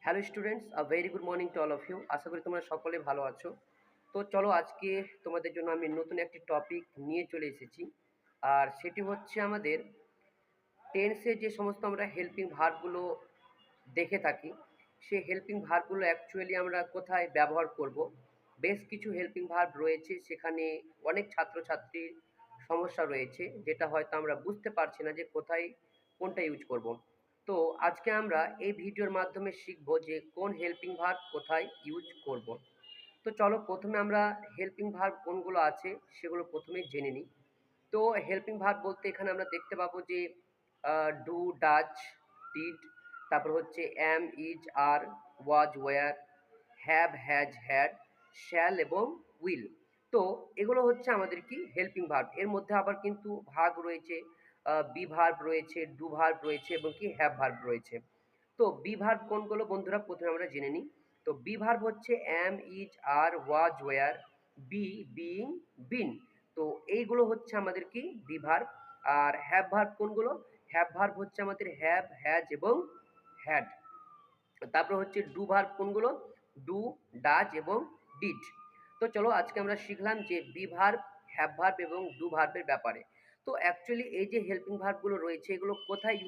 Hello students, very good morning to all of you. আশা করি তোমরা সকলে ভালো আছো। তো চলো আজকে তোমাদের জন্য আমি নতুন একটি টপিক নিয়ে চলে এসেছি। আর সেটি হচ্ছে আমাদের টেন্সে যে সমস্ত আমরা হেল্পিং ভার্বগুলো দেখে থাকি, সেই হেল্পিং ভার্বগুলো অ্যাকচুয়ালি আমরা কোথায় ব্যবহার করব। বেশ কিছু হেল্পিং ভার্ব রয়েছে, সেখানে অনেক ছাত্রছাত্রীর সমস্যা রয়েছে, যেটা হয়তো আমরা বুঝতে পারছি না যে কোথায় কোনটা ইউজ করব। তো আজকে আমরা এই ভিডিওর মাধ্যমে শিখব যে কোন হেল্পিং ভার্ব কোথায় ইউজ করব। তো চলো প্রথমে আমরা হেল্পিং ভার্ব কোনগুলো আছে সেগুলো প্রথমেই জেনে নিই। তো হেল্পিং ভার্ব বলতে এখানে আমরা দেখতে পাবো যে ডু, ডাচ, ডিড, তারপর হচ্ছে am, is, are, was, were, have, has, had, shall এবং উইল। তো এগুলো হচ্ছে আমাদের কি হেল্পিং ভার্ব। এর মধ্যে আবার কিন্তু ভাগ রয়েছে, বি ভার্ব রয়েছে, ডু ভার্ব রয়েছে এবং কি হ্যাভ ভার্ব রয়েছে। তো বি ভার্ব কোনগুলো বন্ধুরা প্রথমে আমরা জেনে নিই। তো বি ভার্ব হচ্ছে am, is, are, was, were, be, being, been. তো এইগুলো হচ্ছে আমাদের কি বি ভার্ব। আর হ্যাভ ভার্ব কোনগুলো? হ্যাভ ভার্ব হচ্ছে আমাদের হ্যাভ, হ্যাজ এবং হ্যাড। তারপর হচ্ছে ডু ভার্ব কোনগুলো? ডু, ডাজ এবং ডিড। তো চলো আজকে আমরা শিখলাম যে বি ভার্ব, হ্যাভ ভার্ব এবং ডু ভার্বের ব্যাপারে। তো অ্যাকচুয়ালি এই যে হেল্পিং ভার্বগুলো রয়েছে এগুলো কোথায় ইউজ